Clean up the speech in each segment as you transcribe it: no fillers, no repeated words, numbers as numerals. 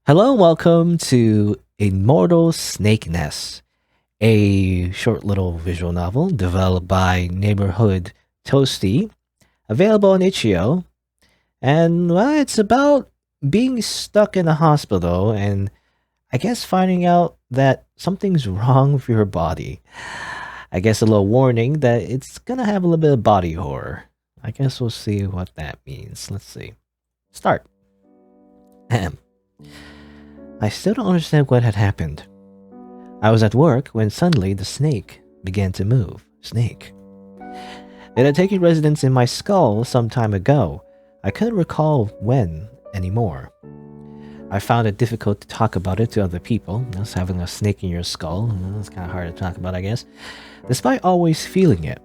Hello and welcome to Immortal Snake Nest, a short little visual novel developed by Neighborhood Toasty, available on itch.io. And well, it's about being stuck in a hospital and I guess finding out that something's wrong with your body. I guess a little warning that it's gonna have a little bit of body horror. I guess we'll see what that means. Let's see. Start. Ahem. I still don't understand what had happened. I was at work when suddenly the snake began to move. Snake. It had taken residence in my skull some time ago. I couldn't recall when anymore. I found it difficult to talk about it to other people. Just having a snake in your skull, it's kind of hard to talk about, I guess, despite always feeling it.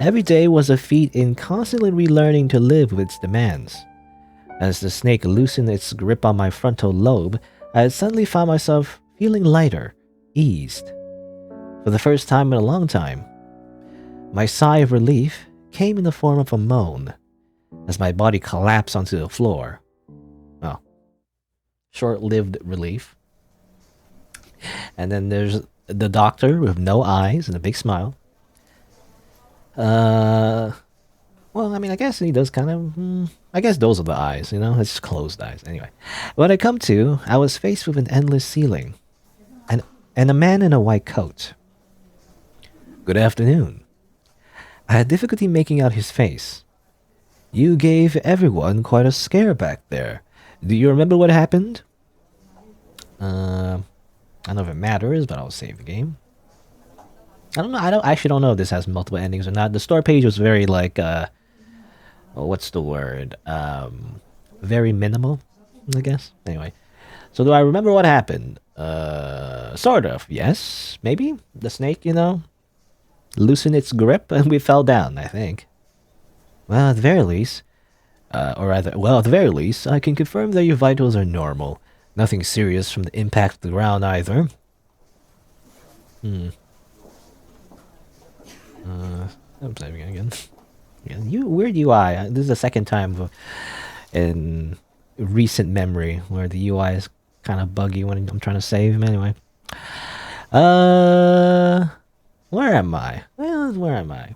Every day was a feat in constantly relearning to live with its demands. As the snake loosened its grip on my frontal lobe, I had suddenly found myself feeling lighter, eased. For the first time in a long time, my sigh of relief came in the form of a moan as my body collapsed onto the floor. Oh, short-lived relief. And then there's the doctor with no eyes and a big smile. Well, I mean, I guess he does kind of... I guess those are the eyes, you know? It's just closed eyes. Anyway. When I come to, I was faced with an endless ceiling. And a man in a white coat. Good afternoon. I had difficulty making out his face. You gave everyone quite a scare back there. Do you remember what happened? I don't know if it matters, but I'll save the game. I don't know. I actually don't know if this has multiple endings or not. The store page was very like, what's the word? Very minimal, I guess. Anyway, so do I remember what happened? Sort of. Yes, maybe the snake, loosened its grip and we fell down. I think. Well, at the very least, at the very least, I can confirm that your vitals are normal. Nothing serious from the impact of the ground either. I'm saving it again. Yeah, weird UI. This is the second time in recent memory where the UI is kind of buggy when I'm trying to save. Anyway, where am I? Well, where am I?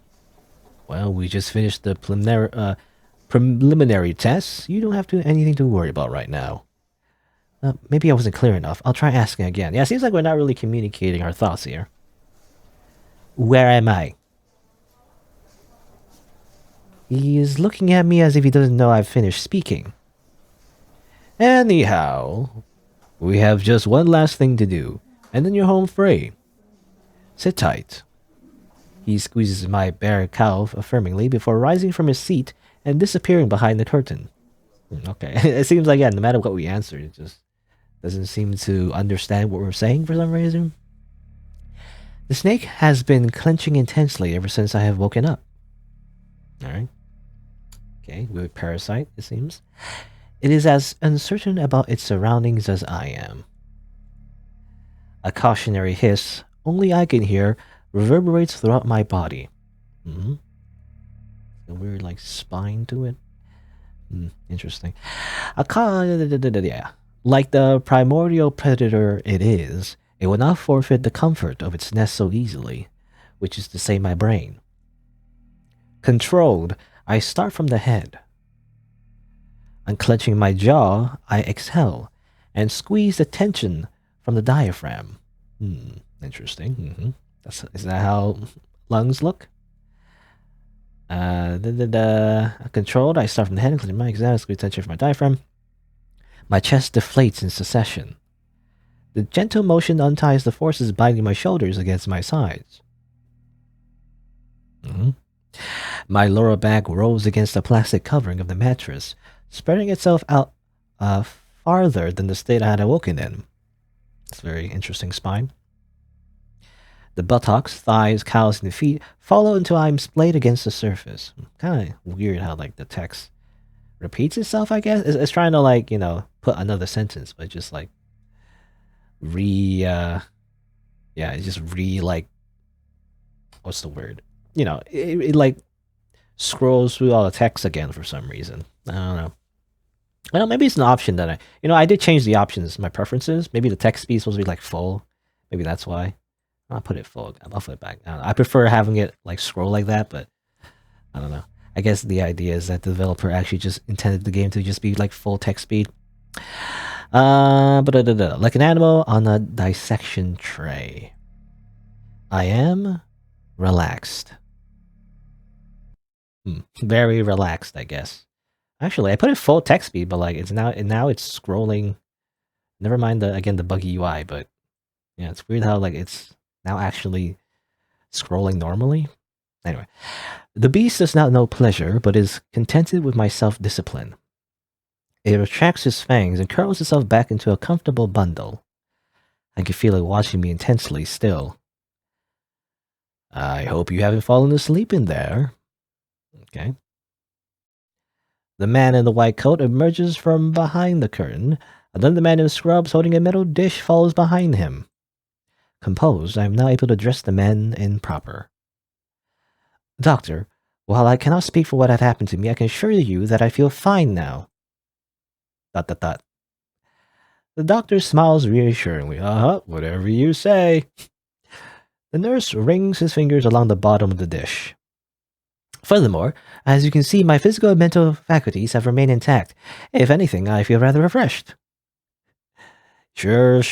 Well, we just finished the preliminary tests. You don't have anything to worry about right now. Maybe I wasn't clear enough. I'll try asking again. Yeah, it seems like we're not really communicating our thoughts here. Where am I? He is looking at me as if he doesn't know I've finished speaking. Anyhow, we have just one last thing to do, and then you're home free. Sit tight. He squeezes my bare calf affirmingly before rising from his seat and disappearing behind the curtain. Okay, it seems like, yeah, no matter what we answer, it just doesn't seem to understand what we're saying for some reason. The snake has been clenching intensely ever since I have woken up. Alright. Okay, with Parasite, it seems. It is as uncertain about its surroundings as I am. A cautionary hiss, only I can hear, reverberates throughout my body. A weird, like, spine to it. Interesting. Yeah. Like the primordial predator it is, it will not forfeit the comfort of its nest so easily, which is to say my brain. Controlled, I start from the head. Unclenching my jaw, I exhale and squeeze the tension from the diaphragm. Interesting. Is that how lungs look? Controlled, I start from the head, including my exhale, squeeze tension from my diaphragm. My chest deflates in succession. The gentle motion unties the forces binding my shoulders against my sides. My lower back rolls against the plastic covering of the mattress, spreading itself out farther than the state I had awoken in. It's a very interesting spine. The buttocks, thighs, calves, and the feet follow until I'm splayed against the surface. Kind of weird how, like, the text repeats itself, I guess. It's trying to, like, put another sentence, but just, like, it's just like, what's the word? It like, scrolls through all the text again for some reason. I don't know. Well, maybe it's an option that I did change the options, my preferences. Maybe the text speed is supposed to be like full. Maybe that's why. I'll put it full. I'll put it back. I prefer having it like scroll like that, but I don't know. I guess the idea is that the developer actually just intended the game to just be like full text speed. But like an animal on a dissection tray. I am relaxed. Very relaxed, I guess. Actually, I put it full text speed, but like it's now it's scrolling. Never mind the buggy UI, but yeah, it's weird how like it's now actually scrolling normally. Anyway, the beast does not know pleasure, but is contented with my self-discipline. It retracts its fangs and curls itself back into a comfortable bundle. I can feel it watching me intensely still. I hope you haven't fallen asleep in there. Okay. The man in the white coat emerges from behind the curtain, and then the man in scrubs holding a metal dish follows behind him. Composed, I am now able to address the man in proper. Doctor, while I cannot speak for what had happened to me, I can assure you that I feel fine now. ... The doctor smiles reassuringly. Whatever you say. The nurse rings his fingers along the bottom of the dish. Furthermore, as you can see, my physical and mental faculties have remained intact. If anything, I feel rather refreshed. Sure.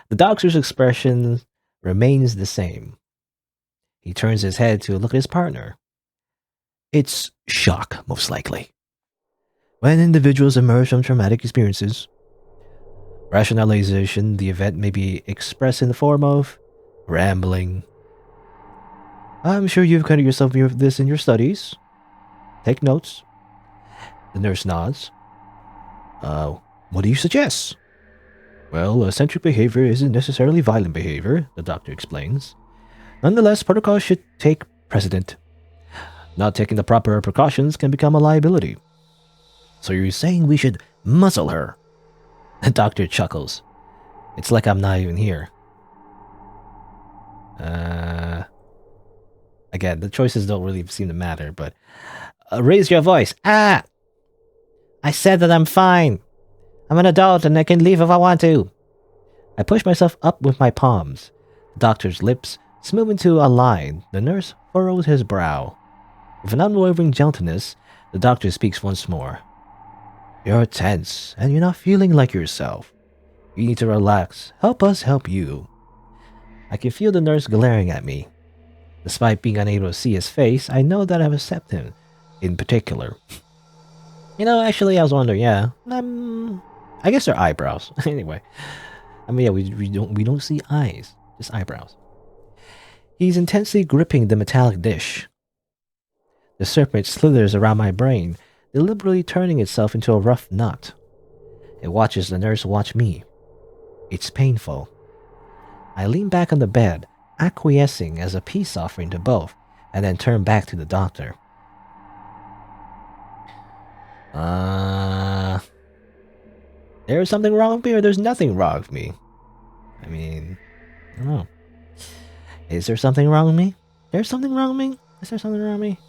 The doctor's expression remains the same. He turns his head to look at his partner. It's shock, most likely. When individuals emerge from traumatic experiences, rationalization, the event may be expressed in the form of rambling. I'm sure you've covered yourself with this in your studies. Take notes. The nurse nods. What do you suggest? Well, eccentric behavior isn't necessarily violent behavior, the doctor explains. Nonetheless, protocol should take precedent. Not taking the proper precautions can become a liability. So you're saying we should muzzle her? The doctor chuckles. It's like I'm not even here. Again, the choices don't really seem to matter, but... raise your voice. I said that I'm fine. I'm an adult and I can leave if I want to. I push myself up with my palms. The doctor's lips smooth into a line. The nurse furrows his brow. With an unwavering gentleness, the doctor speaks once more. You're tense, and you're not feeling like yourself. You need to relax. Help us help you. I can feel the nurse glaring at me. Despite being unable to see his face, I know that I've accepted him, in particular. Actually, I was wondering, yeah. I guess they're eyebrows. Anyway. Yeah, we don't see eyes, just eyebrows. He's intensely gripping the metallic dish. The serpent slithers around my brain, deliberately turning itself into a rough knot. It watches the nurse watch me. It's painful. I lean back on the bed, acquiescing as a peace offering to both, and then turn back to the doctor. There's something wrong with me, or there's nothing wrong with me? I don't know. Is there something wrong with me? There's something wrong with me? Is there something wrong with me?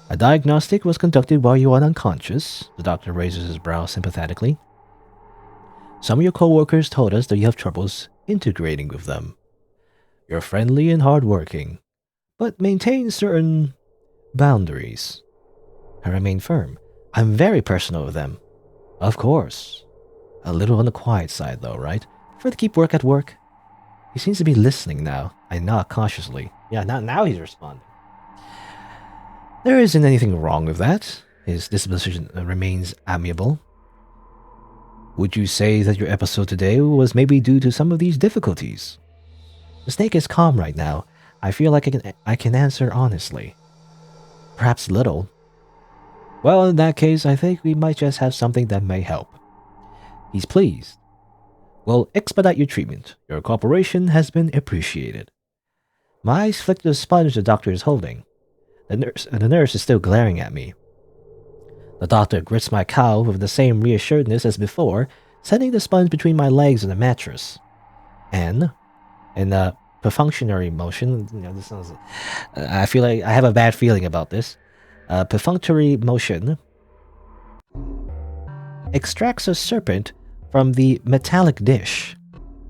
A diagnostic was conducted while you were unconscious. The doctor raises his brow sympathetically. Some of your co-workers told us that you have troubles integrating with them. You're friendly and hardworking, but maintain certain boundaries. I remain firm. I'm very personal with them. Of course. A little on the quiet side though, right? Prefer to keep work at work. He seems to be listening now. I nod cautiously. Yeah, now he's responding. There isn't anything wrong with that. His disposition remains amiable. Would you say that your episode today was maybe due to some of these difficulties? The snake is calm right now. I feel like I can answer honestly. Perhaps little. Well, in that case, I think we might just have something that may help. He's pleased. We'll expedite your treatment. Your cooperation has been appreciated. My eyes flick to the sponge the doctor is holding. The nurse is still glaring at me. The doctor grits my cowl with the same reassuredness as before, setting the sponge between my legs and the mattress. And, in a perfunctory motion, this sounds... I feel like I have a bad feeling about this. Perfunctory motion. extracts a serpent from the metallic dish.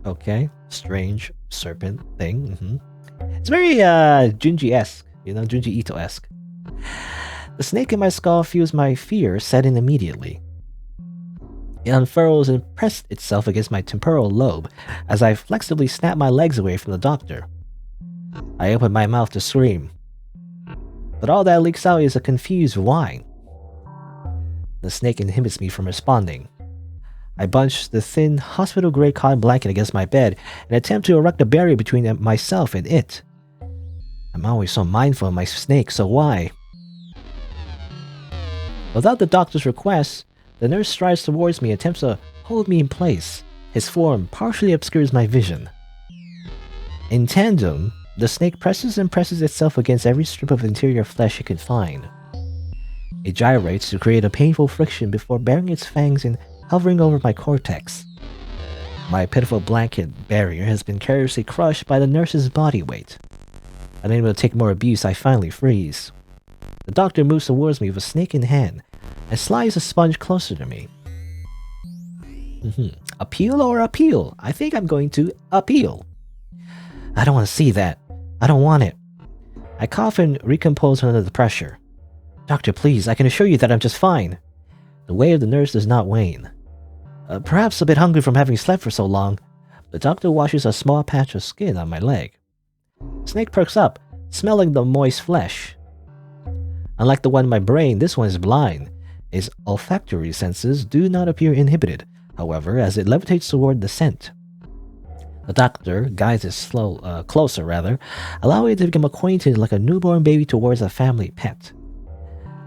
Okay, strange serpent thing. It's very Junji-esque, Junji Ito-esque. The snake in my skull feels my fear set in immediately. It unfurls and pressed itself against my temporal lobe as I flexibly snap my legs away from the doctor. I open my mouth to scream, but all that leaks out is a confused whine. The snake inhibits me from responding. I bunch the thin, hospital-grade cotton blanket against my bed and attempt to erect a barrier between myself and it. I'm always so mindful of my snake, so why? Without the doctor's request, the nurse strides towards me and attempts to hold me in place. His form partially obscures my vision. In tandem, the snake presses and presses itself against every strip of interior flesh it can find. It gyrates to create a painful friction before baring its fangs and hovering over my cortex. My pitiful blanket barrier has been carelessly crushed by the nurse's body weight. Unable to take more abuse, I finally freeze. The doctor moves towards me with a snake in hand and slides a sponge closer to me. Appeal or appeal? I think I'm going to appeal. I don't want to see that. I don't want it. I cough and recompose under the pressure. Doctor, please, I can assure you that I'm just fine. The weight of the nurse does not wane. Perhaps a bit hungry from having slept for so long, the doctor washes a small patch of skin on my leg. Snake perks up, smelling the moist flesh. Unlike the one in my brain, this one is blind. Its olfactory senses do not appear inhibited, however, as it levitates toward the scent. The doctor guides it closer, allowing it to become acquainted like a newborn baby towards a family pet.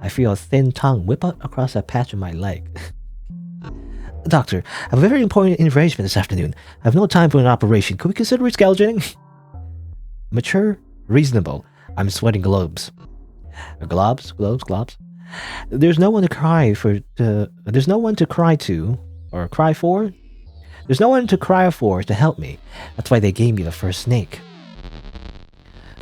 I feel a thin tongue whip out across a patch of my leg. Doctor, I have a very important arrangement this afternoon. I have no time for an operation. Could we consider rescheduling? Mature, reasonable. I'm sweating globes. Globs. There's no one to cry for. There's no one to cry to, or cry for. There's no one to cry for to help me. That's why they gave me the first snake.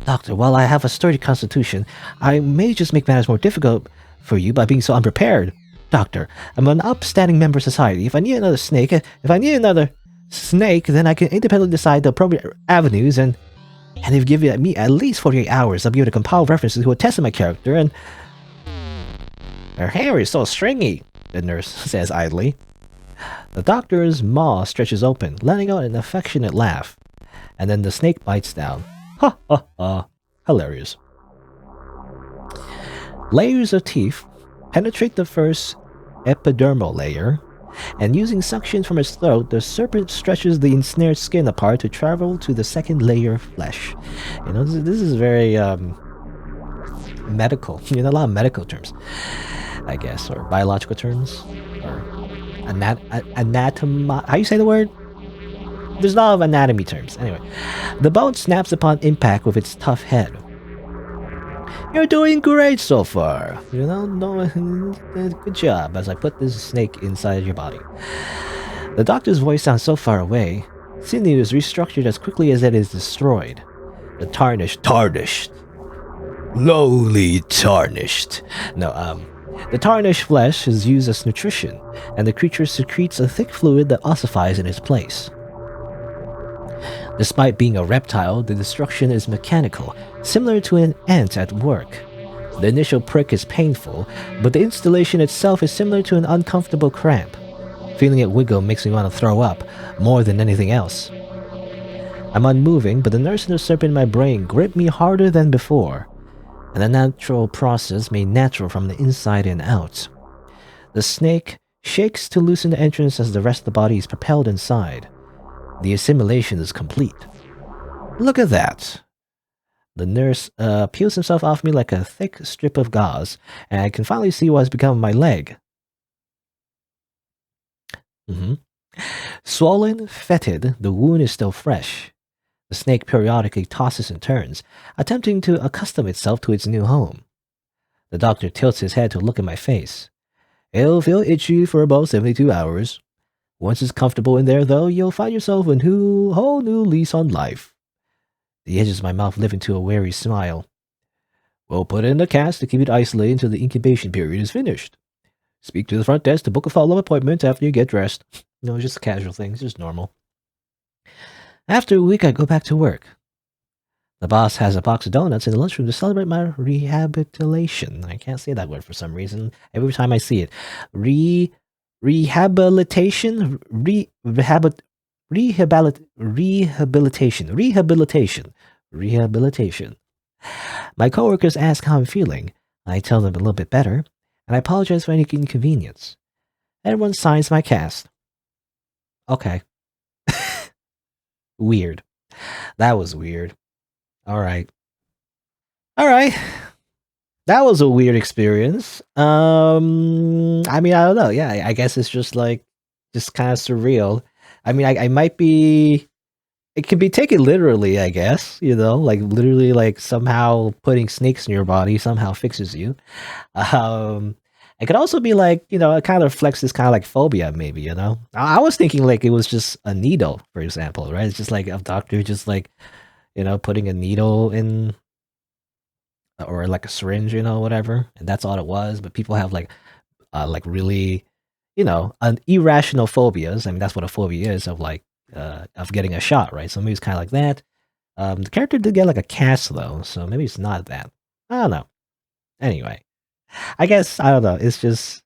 Doctor, while I have a sturdy constitution, I may just make matters more difficult for you by being so unprepared. Doctor, I'm an upstanding member of society. If I need another snake, then I can independently decide the appropriate avenues, and if you give me at least 48 hours, I'll be able to compile references who attest to my character, and... Her hair is so stringy, the nurse says idly. The doctor's maw stretches open, letting out an affectionate laugh, and then the snake bites down. Ha ha ha. Hilarious. Layers of teeth penetrate the first epidermal layer, and using suction from its throat, the serpent stretches the ensnared skin apart to travel to the second layer of flesh. This is very medical. A lot of medical terms, I guess, or biological terms, or anatom. How you say the word? There's a lot of anatomy terms. Anyway, the bone snaps upon impact with its tough head. You're doing great so far. Good job as I put this snake inside your body. The doctor's voice sounds so far away. Sinew is restructured as quickly as it is destroyed. The tarnished. Lowly tarnished. The tarnished flesh is used as nutrition, and the creature secretes a thick fluid that ossifies in its place. Despite being a reptile, the destruction is mechanical, similar to an ant at work. The initial prick is painful, but the installation itself is similar to an uncomfortable cramp. Feeling it wiggle makes me want to throw up, more than anything else. I'm unmoving, but the nurse and the serpent in my brain grip me harder than before, and the natural process made natural from the inside and out. The snake shakes to loosen the entrance as the rest of the body is propelled inside. The assimilation is complete. Look at that. The nurse peels himself off me like a thick strip of gauze, and I can finally see what has become of my leg. Swollen, fetid, the wound is still fresh. The snake periodically tosses and turns, attempting to accustom itself to its new home. The doctor tilts his head to look at my face. It'll feel itchy for about 72 hours. Once it's comfortable in there, though, you'll find yourself a whole new lease on life. The edges of my mouth lift into a wary smile. We'll put it in a cast to keep it isolated until the incubation period is finished. Speak to the front desk to book a follow-up appointment after you get dressed. No, just casual things, just normal. After a week, I go back to work. The boss has a box of donuts in the lunchroom to celebrate my rehabilitation. I can't say that word for some reason. Every time I see it. Rehabilitation? Rehabilitation. My coworkers ask how I'm feeling. I tell them a little bit better, and I apologize for any inconvenience. Everyone signs my cast. Okay. Weird. That was weird. All right. All right. That was a weird experience. I mean, I don't know. Yeah, I guess it's just like, just kind of surreal. I mean, I might be. It can be taken literally, I guess. You know, like literally, like somehow putting snakes in your body somehow fixes you. Um, it could also be like, you know, it kind of reflects this kind of like phobia, maybe. You know, I was thinking like it was just a needle, for example, right? It's just like a doctor just like, you know, putting a needle in or like a syringe, you know, whatever, and that's all it was. But people have like really, you know, an irrational phobias. I mean, that's what a phobia is of getting a shot, right? So maybe it's kind of like that. The character did get like a cast though, so maybe it's not that. I don't know. Anyway, I guess I don't know. It's just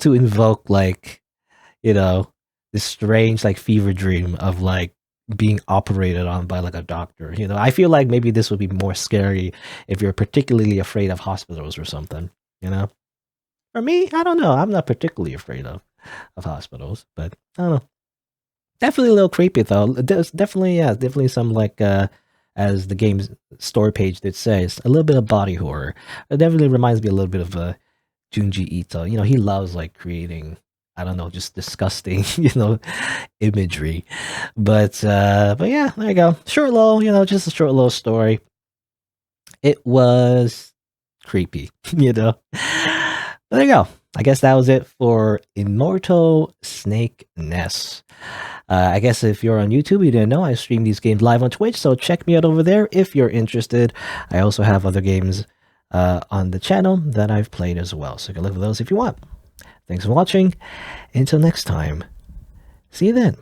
to invoke like, you know, this strange like fever dream of like being operated on by like a doctor. You know, I feel like maybe this would be more scary if you're particularly afraid of hospitals or something. You know, for me, I don't know. I'm not particularly afraid of hospitals, but I don't know. Definitely a little creepy though. There's definitely, yeah, definitely some like as the game's story page did say, it's a little bit of body horror. It definitely reminds me a little bit of Junji Ito. You know, he loves like creating, I don't know, just disgusting, you know, imagery. But yeah, there you go. Short little, you know, just a short little story. It was creepy, you know. There you go. I guess that was it for Immortal Snake Nest. I guess if you're on YouTube, you didn't know I stream these games live on Twitch, so check me out over there if you're interested. I also have other games on the channel that I've played as well, so you can look for those if you want. Thanks for watching. Until next time, see you then.